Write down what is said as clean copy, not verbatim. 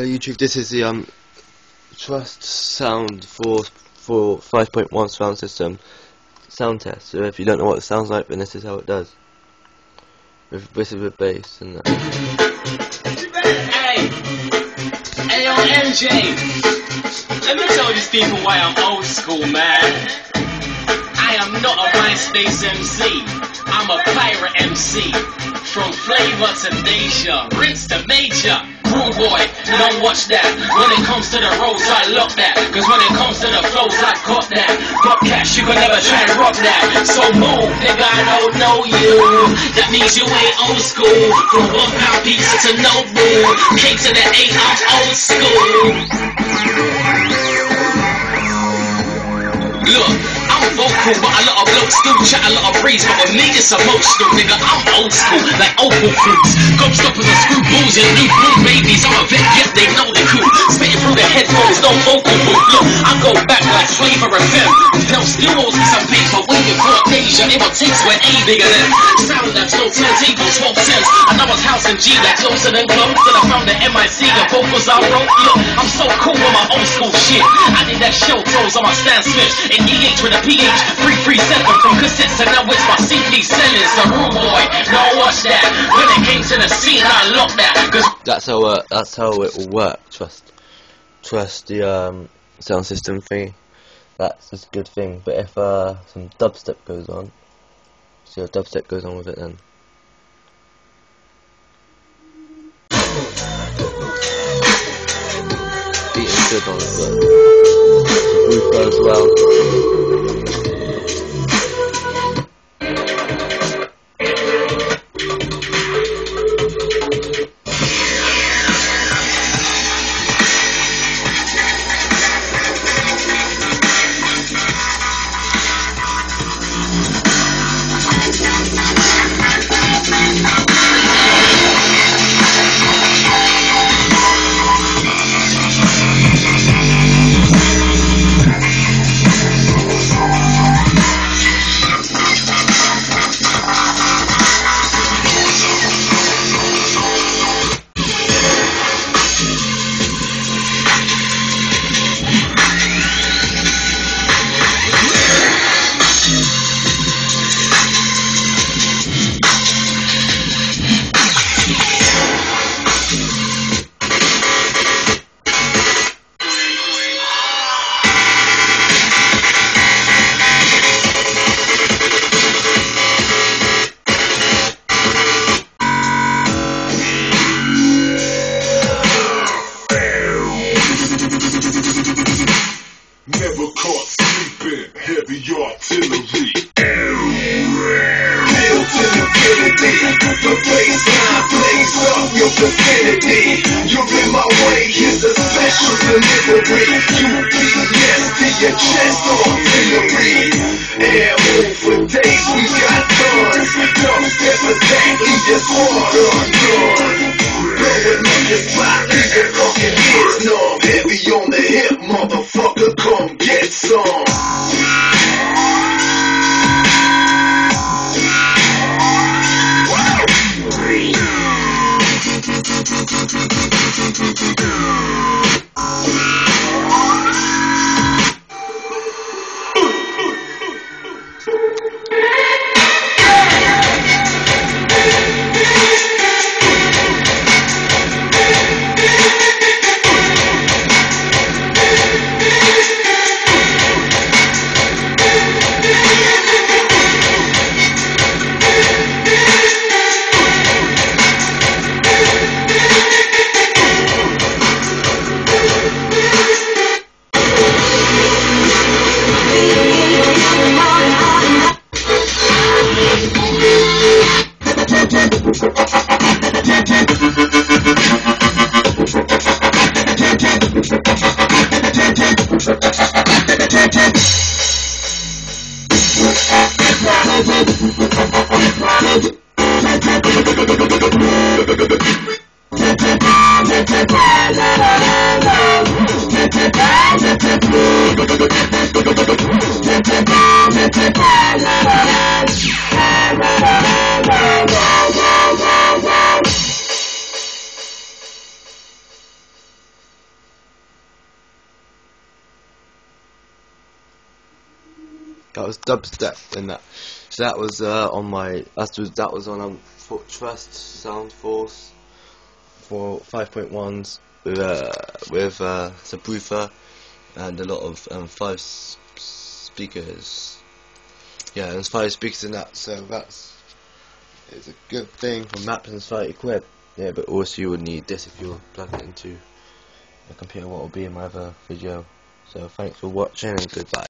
YouTube, this is the Trust Sound for 5.1 sound system sound test. So if you don't know what it sounds like, then this is how it does. This is with bass and that. Hey, yo, MJ. Let me tell these people why I'm old school, man. I am not a MySpace MC. I'm a pirate MC. From flavor to Deja, Rinse to Major. Rude boy, you don't watch that. When it comes to the roads, I lock that. Cause when it comes to the flows, I got that. Got cash, you can never try and rock that. So move, nigga, I don't know you. That means you ain't old school. From 1 pound pizza to no boo. Cake to the 8 ounce old school. Look, I'm vocal, but a lot of blokes still chat a lot of breeze. But with me, it's emotional, nigga. I'm old school, like opal fruits. Gobstoppers and screwballs and newborn babies. I'm a vet, yes, they know the coup. Spitting through the headphones, no vocal booth. Look, I go back like Flavor FM. They'll still owes me some paper. When you brought Deja, it was takes where A bigger than sound that's no turntable, 12 cents. And I was house and G that closer than close. Till I found the MIC, the vocals I wrote. Look, I'm so cool with my old school shit. I did that show toes on my Stan Smith. In EH with a PH 337 from cassettes and now it's my CD sellers. The rude boy, no watch that. When it came to the scene, I locked that. Cause that's how it will work. Trust the sound system thing. That's just a good thing. But if some dubstep goes on, see if dubstep goes on with it then. Beating good on it, but the groove goes well. Never caught sleeping, heavy artillery. Built in infinity, the baseline plays up your vicinity. You're in my way, here's a special delivery. UPS to your chest, artillery. Air move for days, we got tons. Dubstep attack, leave your squad undone. Blowing up your spot, leave your fucking ears numb. Heavy on the hip, motherfucker, come get some. That was dubstep in that. So that was on my. That was on Trust Soundforce for 5.1s with subwoofer and a lot of 5 speakers. Yeah, there's 5 speakers in that, so it's a good thing for maps and £30. Yeah, but also you would need this if you plug it into a computer, what will be in my other video. So thanks for watching and goodbye.